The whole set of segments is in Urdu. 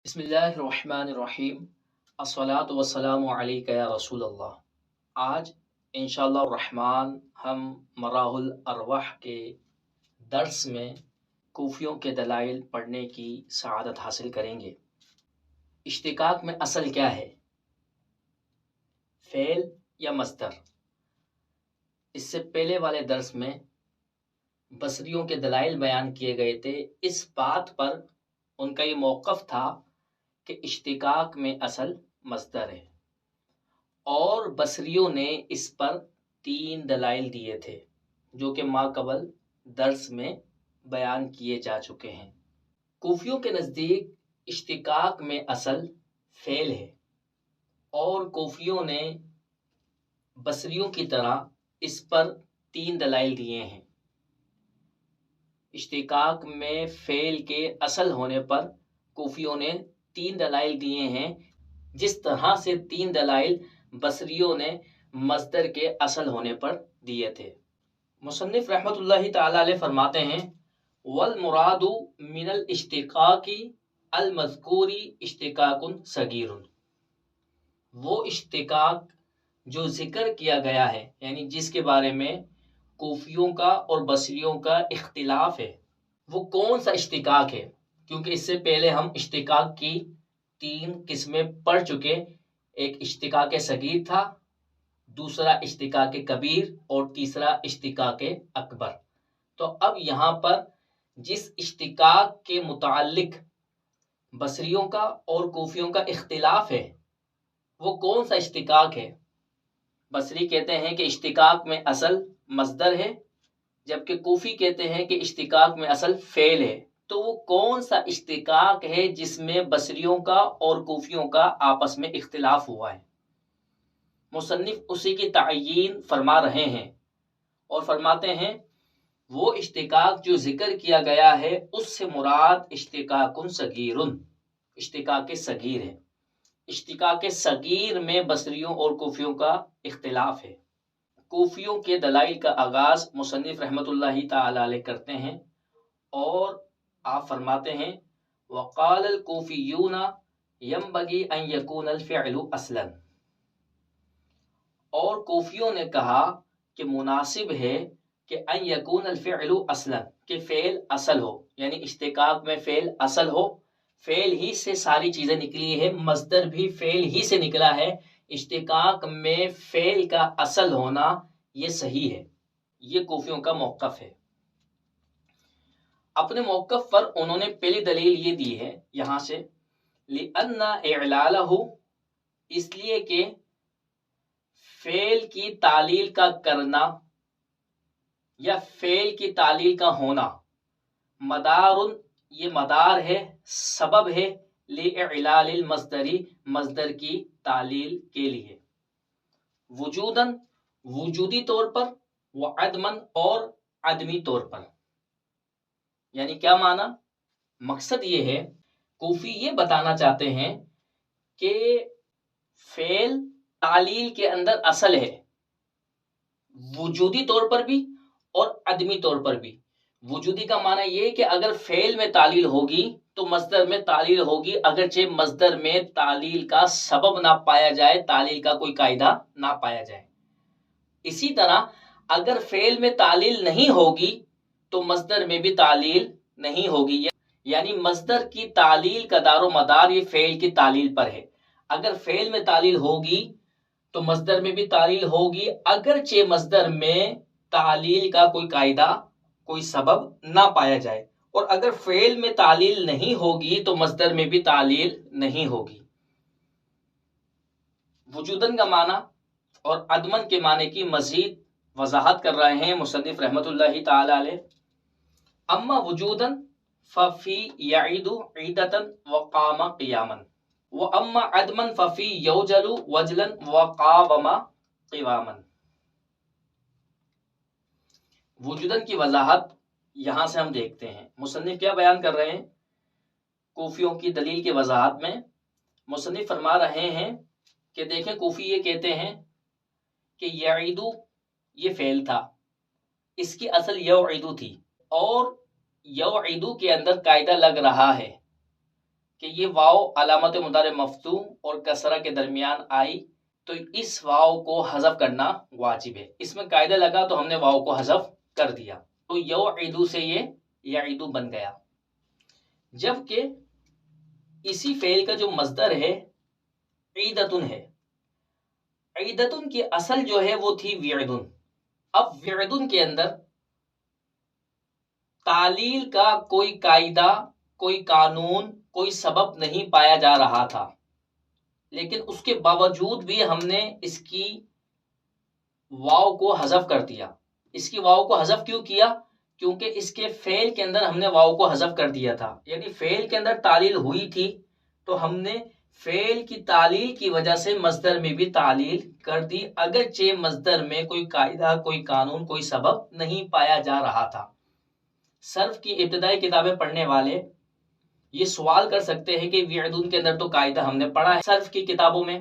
بسم اللہ الرحمن الرحیم الصلاۃ والسلام علیک یا رسول اللہ۔ آج انشاءاللہ الرحمن ہم مراح الارواح کے درس میں کوفیوں کے دلائل پڑھنے کی سعادت حاصل کریں گے۔ اشتقاق میں اصل کیا ہے؟ فعل یا مصدر؟ اس سے پہلے والے درس میں بصریوں کے دلائل بیان کیے گئے تھے۔ اس بات پر ان کا یہ موقف تھا کہ اشتقاق میں اصل مصدر ہے، اور بصریوں نے اس پر 3 دلائل دیے تھے جو کہ ماقبل درس میں بیان کیے جا چکے ہیں۔ کوفیوں کے نزدیک اشتقاق میں اصل فعل ہے، اور کوفیوں نے بصریوں کی طرح اس پر 3 دلائل دیے ہیں۔ اشتقاق میں فعل کے اصل ہونے پر کوفیوں نے 3 دلائل دیے ہیں، جس طرح سے 3 دلائل بصریوں نے مصدر کے اصل ہونے پر دیے تھے۔ مصنف رحمۃ اللہ تعالی علیہ فرماتے ہیں والمراد من الاشتقاق المذکور اشتقاق صغیر، وہ اشتقاق جو ذکر کیا گیا ہے، یعنی جس کے بارے میں کوفیوں کا اور بصریوں کا اختلاف ہے، وہ کون سا اشتقاق ہے؟ کیونکہ اس سے پہلے ہم اشتقاق کی 3 قسمیں پڑھ چکے۔ ایک اشتقاق صغیر تھا، دوسرا اشتقاق کبیر، اور تیسرا اشتقاق اکبر۔ تو اب یہاں پر جس اشتقاق کے متعلق بصریوں کا اور کوفیوں کا اختلاف ہے، وہ کون سا اشتقاق ہے؟ بصری کہتے ہیں کہ اشتقاق میں اصل مصدر ہے، جبکہ کوفی کہتے ہیں کہ اشتقاق میں اصل فعل ہے۔ تو وہ کون سا اشتقاق ہے جس میں بصریوں کا اور کوفیوں کا آپس میں اختلاف ہوا ہے؟ مصنف اسی کی تعیین فرما رہے ہیں اور فرماتے ہیں وہ اشتقاق جو ذکر کیا گیا ہے اس سے مراد اشتقاق صغیر، اشتقاق صغیر ہے۔ اشتقاق صغیر میں بصریوں اور کوفیوں کا اختلاف ہے۔ کوفیوں کے دلائل کا آغاز مصنف رحمۃ اللہ تعالی علیہ کرتے ہیں، اور آپ فرماتے ہیں وقال الکوفیون ینبغی ان یکون الفعل اصلا، اور کوفیوں نے کہا کہ مناسب ہے کہ ان یکون الفعل اصلا، کہ فعل اصل ہو، یعنی اشتقاق میں فعل اصل ہو۔ فعل ہی سے ساری چیزیں نکلی ہے، مصدر بھی فعل ہی سے نکلا ہے۔ اشتقاق میں فعل کا اصل ہونا یہ صحیح ہے۔ یہ کوفیوں کا موقف ہے۔ اپنے موقف پر انہوں نے پہلی دلیل یہ دی ہے یہاں سے لِأَنَّ إِعْلَالَهُ، اس لیے کہ فعل کی تعلیل کا کرنا یا فعل کی تعلیل کا ہونا مدار، یہ مدار ہے، سبب ہے، لِإِعْلَالِ الْمَصْدَرِ، مصدر کی تعلیل کے لیے، وجوداً وجودی طور پر، وعدماً اور عدمی طور پر۔ یعنی کیا معنی؟ مقصد یہ ہے، کوفی یہ بتانا چاہتے ہیں کہ فعل تعلیل کے اندر اصل ہے، وجودی طور پر بھی اور عدمی طور پر بھی۔ وجودی کا معنی یہ کہ اگر فعل میں تعلیل ہوگی تو مصدر میں تعلیل ہوگی، اگرچہ مصدر میں تعلیل کا سبب نہ پایا جائے، تعلیل کا کوئی قاعدہ نہ پایا جائے۔ اسی طرح اگر فعل میں تعلیل نہیں ہوگی تو مصدر میں بھی تعلیل نہیں ہوگی، یعنی مصدر کی تعلیل کا دار و مدار یہ فعل کی تعلیل پر ہے۔ اگر فعل میں تعلیل ہوگی تو مصدر میں بھی تعلیل ہوگی، اگرچہ مصدر میں تعلیل کا کوئی قاعدہ، کوئی سبب نہ پایا جائے، اور اگر فعل میں تعلیل نہیں ہوگی تو مصدر میں بھی تعلیل نہیں ہوگی۔ وجوداً کا معنی اور عدمن کے معنی کی مزید وضاحت کر رہے ہیں مصنف رحمۃ اللہ تعالی علیہ۔ اما وجوداً ففی یعید عیدتا وقام قیاما، واما عدما ففی یوجل وجلا وقاوم قواما۔ وجوداً کی وضاحت یہاں سے ہم دیکھتے ہیں مصنف کیا بیان کر رہے ہیں۔ کوفیوں کی دلیل کی وضاحت میں مصنف فرما رہے ہیں کہ دیکھیں، کوفی یہ کہتے ہیں کہ یعیدو یہ فعل تھا، اس کی اصل یوعیدو تھی، اور یوعیدو کے اندر قاعدہ لگ رہا ہے کہ یہ واو علامت مضارع مفتوح اور کسرہ کے درمیان آئی تو اس واو کو حذف کرنا واجب ہے. اس میں قاعدہ لگا تو ہم نے واو کو حذف کر دیا تو یعیدو سے یہ یعیدو بن گیا. جبکہ اسی فعل کا جو مصدر ہے عیدتن ہے. عیدتن کی اصل جو ہے وہ تھی وعدن. اب وعدن کے اندر تعلیل کا کوئی قاعدہ، کوئی قانون، کوئی سبب نہیں پایا جا رہا تھا، لیکن اس کے باوجود بھی ہم نے اس کی واو کو حذف کر دیا. اس کی واو کو حذف کیوں کیا؟ کیونکہ اس کے فعل کے اندر ہم نے واو کو حذف کر دیا تھا. یعنی فعل کے اندر تعلیل ہوئی تھی تو ہم نے فعل کی تعلیل کی وجہ سے مصدر میں بھی تعلیل کر دی، اگرچہ مصدر میں کوئی قاعدہ، کوئی قانون، کوئی سبب نہیں پایا جا رہا تھا. صرف کی ابتدائی کتابیں پڑھنے والے یہ سوال کر سکتے ہیں کہ وعدن کے اندر تو قاعدہ ہم نے پڑھا ہے صرف کی کتابوں میں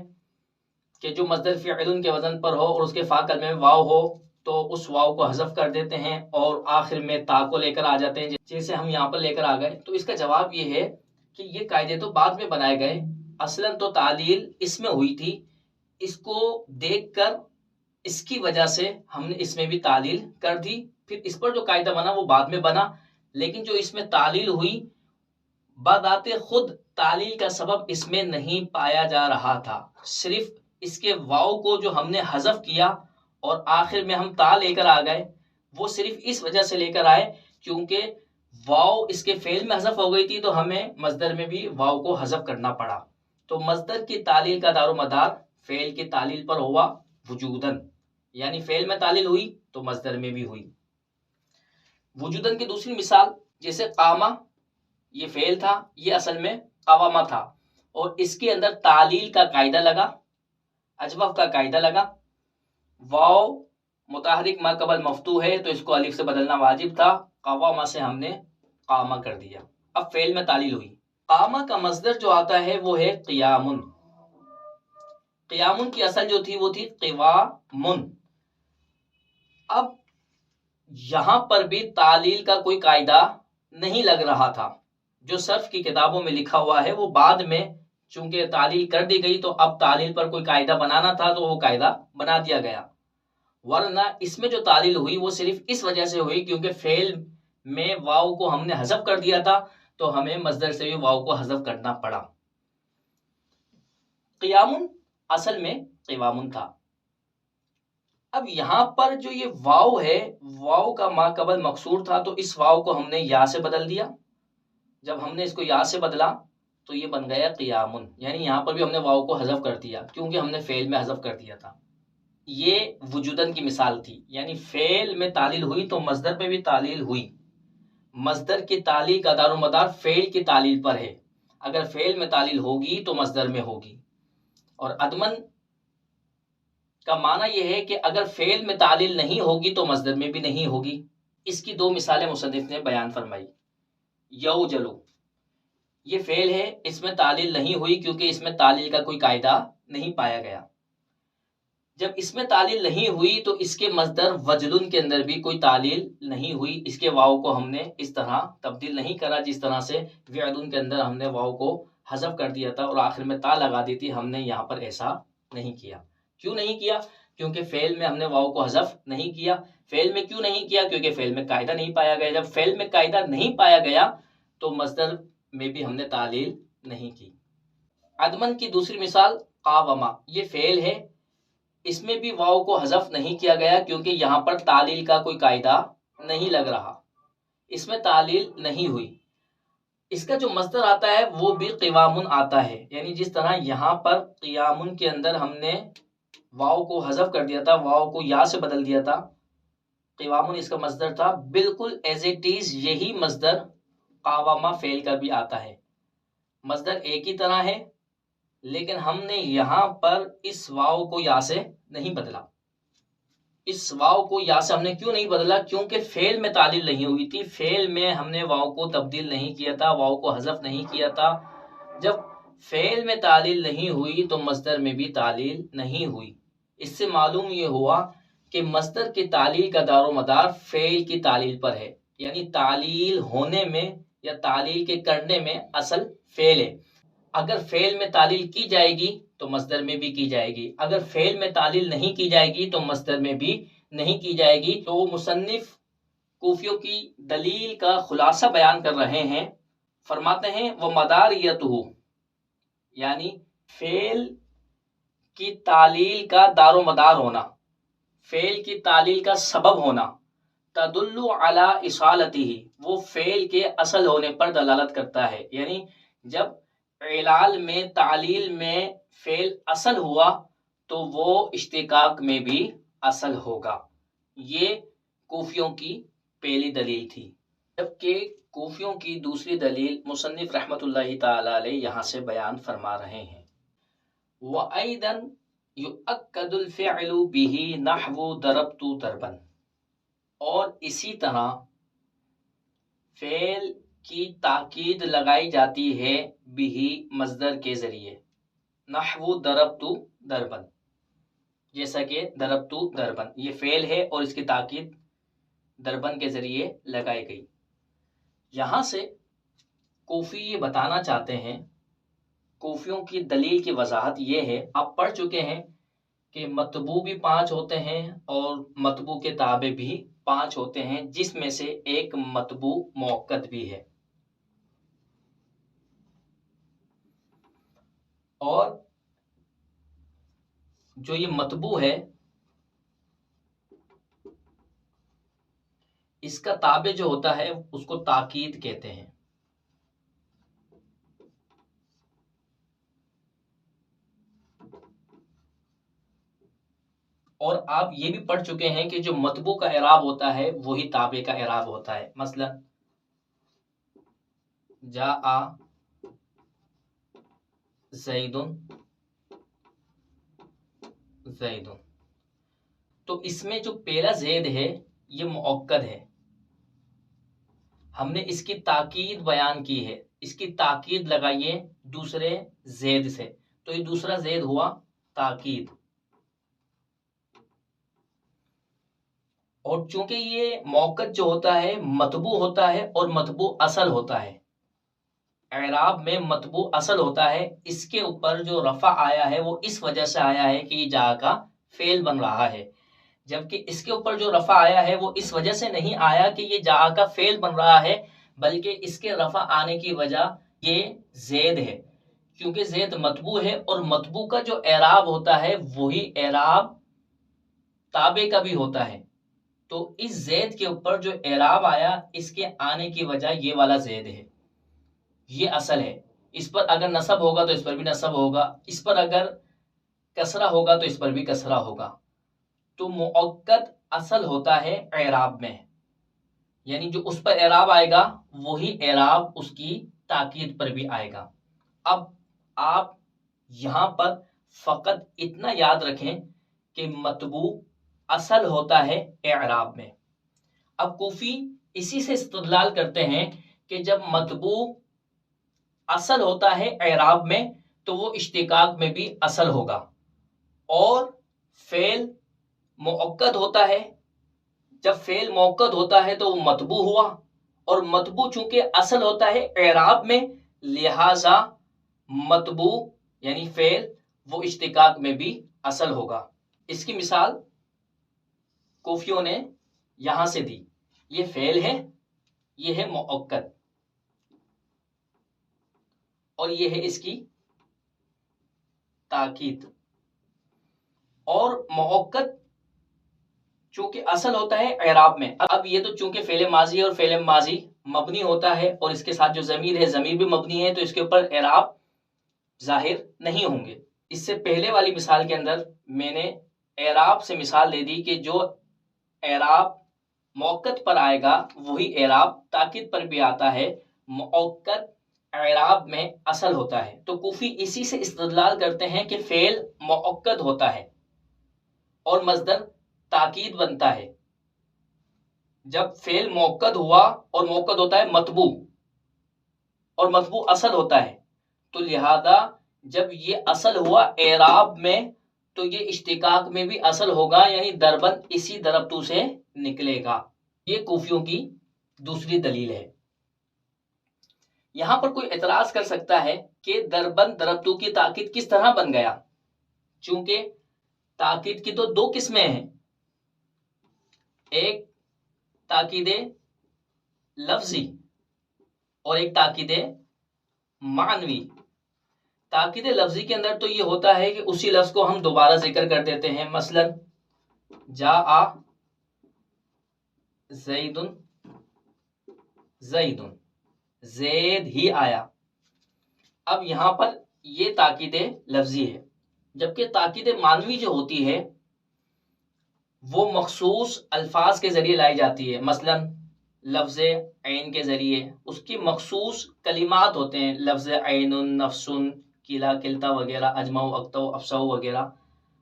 کہ جو مصدر فعلن کے وزن پر ہو اور اس کے فا کلمے میں واو ہو تو اس واو کو حذف کر دیتے ہیں اور آخر میں تا کو لے کر آ جاتے ہیں، جیسے ہم یہاں پر لے کر آ گئے. تو اس کا جواب یہ ہے کہ یہ قاعدے تو بعد میں بنائے گئے، اصلاً تو تعلیل اس میں ہوئی تھی. اس کو دیکھ کر اس کی وجہ سے ہم نے اس میں بھی تعلیل کر دی. پھر اس پر جو قاعدہ بنا وہ بعد میں بنا، لیکن جو اس میں تعلیل ہوئی بذات خود تعلیل کا سبب اس میں نہیں پایا جا رہا تھا. صرف اس کے واو کو جو ہم نے حذف کیا اور آخر میں ہم تا لے کر آ گئے، وہ صرف اس وجہ سے لے کر آئے کیونکہ واو اس کے فعل میں حذف ہو گئی تھی تو ہمیں مصدر میں بھی واو کو حذف کرنا پڑا. تو مصدر کی تعلیل کا دار و مدار فعل کی تعلیل پر ہوا وجودن، یعنی فعل میں تعلیل ہوئی تو مصدر میں بھی ہوئی. وجودن کی دوسری مثال جیسے قامہ، یہ فعل تھا، یہ اصل میں قوامہ تھا اور اس کے اندر تعلیل کا قاعدہ لگا، اجوف کا قاعدہ لگا. واو متحرک ما قبل مفتوح ہے تو اس کو الف سے بدلنا واجب تھا، قوامہ سے ہم نے قامہ کر دیا. اب فعل میں تعلیل ہوئی. قامہ کا مصدر جو آتا ہے وہ ہے قیامن. قیامن کی اصل جو تھی وہ تھی قوامن. اب یہاں پر بھی تعلیل کا کوئی قاعدہ نہیں لگ رہا تھا. جو صرف کی کتابوں میں لکھا ہوا ہے وہ بعد میں چونکہ تعلیل کر دی گئی تو اب تعلیل پر کوئی قاعدہ بنانا تھا تو وہ قاعدہ بنا دیا گیا. ورنہ اس میں جو تعلیل ہوئی وہ صرف اس وجہ سے ہوئی کیونکہ فعل میں واو کو ہم نے حذف کر دیا تھا تو ہمیں مصدر سے بھی واو کو حذف کرنا پڑا. قیامن اصل میں قوامن تھا. اب یہاں پر جو یہ واو ہے، واو کا ما قبل مکسور تھا تو اس واو کو ہم نے یا سے بدل دیا. جب ہم نے اس کو یا سے بدلا تو یہ بن گیا قیامن، یعنی یہاں پر بھی ہم نے واو کو حذف کر دیا کیونکہ ہم نے فعل میں حذف کر دیا تھا. یہ وجودن کی مثال تھی، یعنی فعل میں تعلیل ہوئی تو مصدر میں بھی تعلیل ہوئی. مصدر کی تعلیل کا دار و مدار فعل کی تعلیل پر ہے. اگر فعل میں تعلیل ہوگی تو مصدر میں ہوگی. اور عدمن کا معنی یہ ہے کہ اگر فعل میں تعلیل نہیں ہوگی تو مصدر میں بھی نہیں ہوگی. اس کی دو مثالیں مصنف نے بیان فرمائی. یوجلو یہ فعل ہے، اس میں تعلیل نہیں ہوئی کیونکہ اس میں تعلیل کا کوئی قاعدہ نہیں پایا گیا. جب اس میں تعلیل نہیں ہوئی تو اس کے مصدر وجلن کے اندر بھی کوئی تعلیل نہیں ہوئی. اس کے واو کو ہم نے اس طرح تبدیل نہیں کرا جس طرح سے وعدن کے اندر ہم نے واو کو حذف کر دیا تھا اور آخر میں تا لگا دی تھی. ہم نے یہاں پر ایسا نہیں کیا. کیوں نہیں کیا؟ کیونکہ فعل میں ہم نے واو کو حذف نہیں کیا. فعل میں کیوں نہیں کیا؟ کیونکہ فعل میں قاعدہ نہیں پایا گیا. جب فعل میں قاعدہ نہیں پایا گیا تو مصدر میں بھی ہم نے تعلیل نہیں کی. عدمن کی دوسری مثال قاومہ، یہ فعل ہے، اس میں بھی واو کو حذف نہیں کیا گیا کیونکہ یہاں پر تعلیل کا کوئی قاعدہ نہیں لگ رہا، اس میں تعلیل نہیں ہوئی. اس کا جو مصدر آتا ہے وہ بھی قوامن آتا ہے، یعنی جس طرح یہاں پر قیامن کے اندر ہم نے واو کو حذف کر دیا تھا، واو کو یا سے بدل دیا تھا، قوامن اس کا مصدر تھا، بالکل ایز اٹ از یہی مصدر قاومہ فعل کا بھی آتا ہے. مصدر ایک ہی طرح ہے لیکن ہم نے یہاں پر اس واو کو یا سے نہیں بدلا. اس واو کو یا سے ہم نے کیوں نہیں بدلا؟ کیونکہ فعل میں تعلیل نہیں ہوئی تھی. فعل میں ہم نے واو کو تبدیل نہیں کیا تھا، واو کو حذف نہیں کیا تھا. جب فعل میں تعلیل نہیں ہوئی تو مصدر میں بھی تعلیل نہیں ہوئی. اس سے معلوم یہ ہوا کہ مصدر کی تعلیل کا دار و مدار فعل کی تعلیل پر ہے، یعنی تعلیل ہونے میں یا تعلیل کے کرنے میں اصل فعل ہے. اگر فعل میں تعلیل کی جائے گی تو مصدر میں بھی کی جائے گی، اگر فعل میں تعلیل نہیں کی جائے گی تو مصدر میں بھی نہیں کی جائے گی۔ تو مصنف کوفیوں کی دلیل کا خلاصہ بیان کر رہے ہیں، فرماتے ہیں وہ مداریتہ، یعنی فعل کی تعلیل کا دار و مدار ہونا، فعل کی تعلیل کا سبب ہونا، تدل علی اصالتہ، وہ فعل کے اصل ہونے پر دلالت کرتا ہے، یعنی جب علال میں تعلیل میں فعل اصل ہوا تو وہ اشتقاق میں بھی اصل ہوگا۔ یہ کوفیوں کی پہلی دلیل تھی، جبکہ کوفیوں کی دوسری دلیل مصنف رحمۃ اللہ تعالی علیہ یہاں سے بیان فرما رہے ہیں۔ وَأَيْضًا يُؤَكَّدُ الْفِعْلُ بِهِ نَحْوُ ضَرَبْتُ ضَرْبًا، اور اسی طرح فعل کی تاکید لگائی جاتی ہے بھی مصدر کے ذریعے، نحو ضربت ضربن، جیسا کہ ضربت ضربن یہ فعل ہے اور اس کی تاکید ضربن کے ذریعے لگائی گئی۔ یہاں سے کوفی یہ بتانا چاہتے ہیں، کوفیوں کی دلیل کی وضاحت یہ ہے، آپ پڑھ چکے ہیں کہ مطبوع بھی 5 ہوتے ہیں اور مطبوع کے تابع بھی 5 ہوتے ہیں، جس میں سے ایک مطبوع مؤکد بھی ہے، اور جو یہ مطبوع ہے اس کا تابع جو ہوتا ہے اس کو تاکید کہتے ہیں۔ اور آپ یہ بھی پڑھ چکے ہیں کہ جو مطبوع کا اعراب ہوتا ہے وہی تابع کا اعراب ہوتا ہے، مثلا جاء زید زید، تو اس میں جو پہلا زید ہے یہ مؤکد ہے، ہم نے اس کی تاکید بیان کی ہے، اس کی تاکید لگائیے دوسرے زید سے، تو یہ دوسرا زید ہوا تاکید، اور چونکہ یہ مؤکد جو ہوتا ہے مطبوع ہوتا ہے اور مطبوع اصل ہوتا ہے، اعراب میں مطبوع اصل ہوتا ہے، اس کے اوپر جو رفع آیا ہے وہ اس وجہ سے آیا ہے کہ یہ جا کا فعل بن رہا ہے، جبکہ اس کے اوپر جو رفع آیا ہے وہ اس وجہ سے نہیں آیا کہ یہ جا کا فعل بن رہا ہے، بلکہ اس کے رفع آنے کی وجہ یہ زید ہے، کیونکہ زید مطبوع ہے اور مطبوع کا جو اعراب ہوتا ہے وہی اعراب تابع کا بھی ہوتا ہے، تو اس زید کے اوپر جو اعراب آیا اس کے آنے کی وجہ یہ والا زید ہے، یہ اصل ہے، اس پر اگر نصب ہوگا تو اس پر بھی نصب ہوگا، اس پر اگر کسرہ ہوگا تو اس پر بھی کسرہ ہوگا، تو مؤکد اصل ہوتا ہے اعراب میں، یعنی جو اس پر اعراب آئے گا وہی اعراب اس کی تاکید پر بھی آئے گا۔ اب آپ یہاں پر فقط اتنا یاد رکھیں کہ مطبوع اصل ہوتا ہے اعراب میں۔ اب کوفی اسی سے استدلال کرتے ہیں کہ جب مطبوع اصل ہوتا ہے اعراب میں تو وہ اشتقاق میں بھی اصل ہوگا، اور فعل مؤکد ہوتا ہے، جب فعل مؤکد ہوتا ہے تو وہ مطبوع ہوا، اور مطبوع چونکہ اصل ہوتا ہے اعراب میں لہذا مطبوع یعنی فعل وہ اشتقاق میں بھی اصل ہوگا۔ اس کی مثال کوفیوں نے یہاں سے دی، یہ فعل ہے، یہ ہے مؤکد، اور یہ ہے اس کی تاکید، اور مؤکد چونکہ اصل ہوتا ہے اعراب میں، اب یہ تو چونکہ فعل ماضی اور فعل ماضی مبنی ہوتا ہے اور اس کے ساتھ جو ضمیر ہے ضمیر بھی مبنی ہے، تو اس کے اوپر اعراب ظاہر نہیں ہوں گے۔ اس سے پہلے والی مثال کے اندر میں نے اعراب سے مثال دے دی کہ جو اعراب مؤکد پر آئے گا وہی اعراب تاکید پر بھی آتا ہے، مؤکد اعراب میں اصل ہوتا ہے، تو کوفی اسی سے استدلال کرتے ہیں کہ فعل مؤکد ہوتا ہے اور مصدر تاکید بنتا ہے، جب فعل مؤکد ہوا اور مؤکد ہوتا ہے مطبوع، اور مطبوع اصل ہوتا ہے، تو لہذا جب یہ اصل ہوا اعراب میں تو یہ اشتقاق میں بھی اصل ہوگا، یعنی ضربن اسی ضربتو سے نکلے گا۔ یہ کوفیوں کی دوسری دلیل ہے۔ یہاں پر کوئی اعتراض کر سکتا ہے کہ دربن دربتو کی تاکید کس طرح بن گیا؟ چونکہ تاکید کی تو دو قسمیں ہیں، ایک تاکید لفظی اور ایک تاکید معنوی۔ تاکید لفظی کے اندر تو یہ ہوتا ہے کہ اسی لفظ کو ہم دوبارہ ذکر کر دیتے ہیں، مثلا جاء زید، زید، زید ہی آیا۔ اب یہاں پر یہ تاکید لفظی ہے، جبکہ تاکید معنوی جو ہوتی ہے وہ مخصوص الفاظ کے ذریعے لائی جاتی ہے، مثلا لفظ عین کے ذریعے، اس کی مخصوص کلمات ہوتے ہیں، لفظ عین، نفس، کلا، کلتا وغیرہ، اجمع، اقطع، افصح وغیرہ۔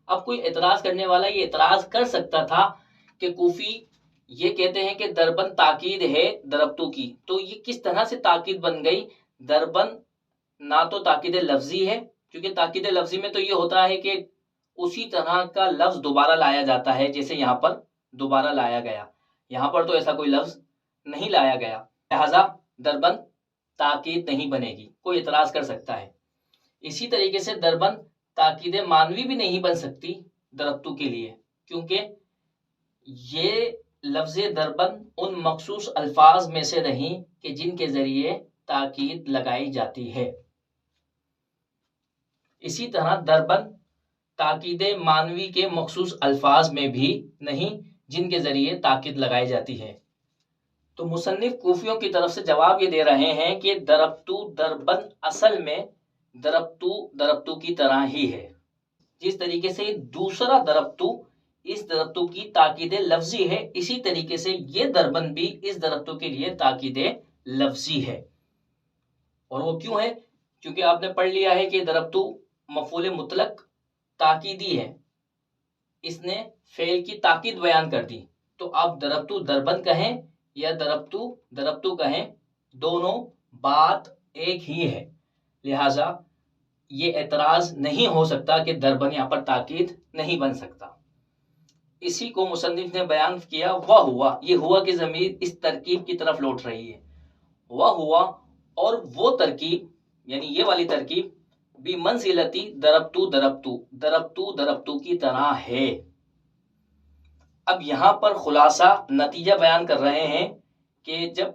اب کوئی اعتراض کرنے والا یہ اعتراض کر سکتا تھا کہ کوفی یہ کہتے ہیں کہ دربن تاکید ہے دربتو کی، تو یہ کس طرح سے تاکید بن گئی؟ دربن نہ تو تاکید لفظی ہے، کیونکہ تاکید لفظی میں تو یہ ہوتا ہے کہ اسی طرح کا لفظ دوبارہ لایا جاتا ہے جیسے یہاں پر دوبارہ لایا گیا، یہاں پر تو ایسا کوئی لفظ نہیں لایا گیا، لہذا دربن تاکید نہیں بنے گی، کوئی اعتراض کر سکتا ہے۔ اسی طریقے سے دربن تاکید معنوی بھی نہیں بن سکتی دربتو کے لیے، کیونکہ یہ لفظ دربن ان مخصوص الفاظ میں سے نہیں کہ جن کے ذریعے تاکید لگائی جاتی ہے۔ اسی طرح دربن تاکید معنوی کے مخصوص الفاظ میں بھی نہیں جن کے ذریعے تاکید لگائی جاتی ہے۔ تو مصنف کوفیوں کی طرف سے جواب یہ دے رہے ہیں کہ دربتو دربن اصل میں دربتو دربتو کی طرح ہی ہے، جس طریقے سے دوسرا دربتو اس دربتو کی تاکید لفظی ہے، اسی طریقے سے یہ دربن بھی اس دربتو کے لیے تاکید لفظی ہے۔ اور وہ کیوں ہے؟ کیونکہ آپ نے پڑھ لیا ہے کہ دربتو مفعول مطلق تاکیدی ہے، اس نے فعل کی تاکید بیان کر دی، تو آپ دربتو دربن کہیں یا دربتو دربتو کہیں، دونوں بات ایک ہی ہے، لہذا یہ اعتراض نہیں ہو سکتا کہ دربن یہاں پر تاکید نہیں بن سکتا۔ اسی کو مصنف نے بیان کیا وہ ہوا، یہ ہوا کی ضمیر اس ترکیب کی طرف لوٹ رہی ہے، وہ ہوا، اور وہ ترکیب یعنی یہ والی ترکیب بھی منزلتی دربتو دربتو دربتو دربتو کی طرح ہے۔ اب یہاں پر خلاصہ نتیجہ بیان کر رہے ہیں کہ جب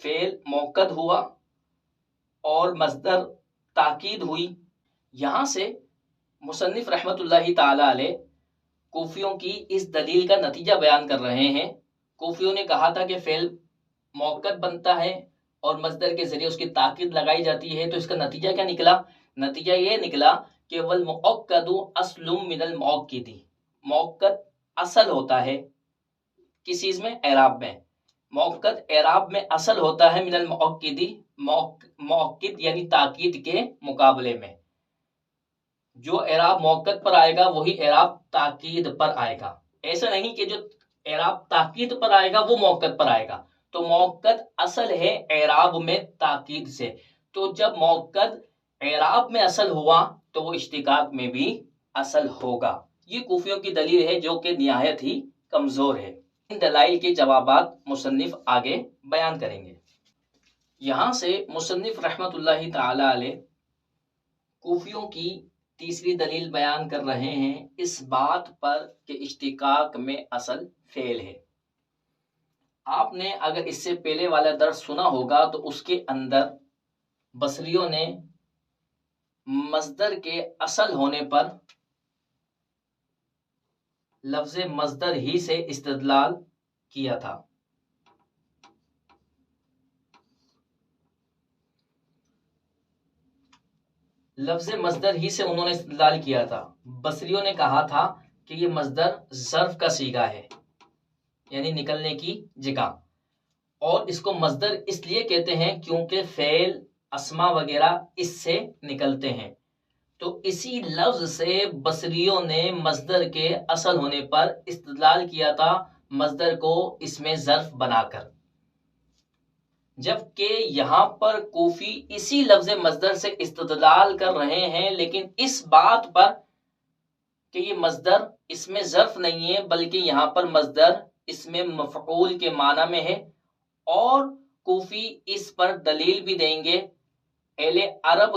فعل موقد ہوا اور مصدر تاکید ہوئی، یہاں سے مصنف رحمت اللہ تعالی علیہ کوفیوں کی اس دلیل کا نتیجہ بیان کر رہے ہیں۔ کوفیوں نے کہا تھا کہ فعل موقد بنتا ہے اور مصدر کے ذریعے اس کی تاکید لگائی جاتی ہے، تو اس کا نتیجہ کیا نکلا؟ نتیجہ یہ نکلا کہ والمؤکد اصل من المؤکد، موقد اصل ہوتا ہے کس چیز میں؟ اعراب میں۔ موقد اعراب میں اصل ہوتا ہے من المؤکد، مؤکد یعنی تاکید کے مقابلے میں، جو اعراب موقد پر آئے گا وہی اعراب تاکید پر آئے گا، ایسا نہیں کہ جو اعراب تاکید پر آئے گا وہ موقد پر آئے گا۔ تو موقد اصل ہے اعراب میں تاکید سے، تو جب موقد اعراب میں اصل ہوا تو وہ اشتقاق میں بھی اصل ہوگا۔ یہ کوفیوں کی دلیل ہے جو کہ نہایت ہی کمزور ہے۔ ان دلائل کے جوابات مصنف آگے بیان کریں گے۔ یہاں سے مصنف رحمت اللہ تعالی علیہ کوفیوں کی تیسری دلیل بیان کر رہے ہیں اس بات پر کہ اشتقاق میں اصل فعل ہے۔ آپ نے اگر اس سے پہلے والا درس سنا ہوگا تو اس کے اندر بصریوں نے مصدر کے اصل ہونے پر لفظ مصدر ہی سے استدلال کیا تھا۔ لفظ مصدر ہی سے انہوں نے استدلال کیا تھا۔ بصریوں نے کہا تھا کہ یہ مصدر ظرف کا صیغہ ہے، یعنی نکلنے کی جگہ، اور اس کو مصدر اس لیے کہتے ہیں کیونکہ فعل، اسما وغیرہ اس سے نکلتے ہیں۔ تو اسی لفظ سے بصریوں نے مصدر کے اصل ہونے پر استدلال کیا تھا، مصدر کو اس میں ظرف بنا کر، جبکہ یہاں پر کوفی اسی لفظ مصدر سے استدلال کر رہے ہیں، لیکن اس بات پر کہ یہ مصدر اس میں ظرف نہیں ہے بلکہ یہاں پر مصدر اس میں مفعول کے معنی میں ہے، اور کوفی اس پر دلیل بھی دیں گے۔ اہل عرب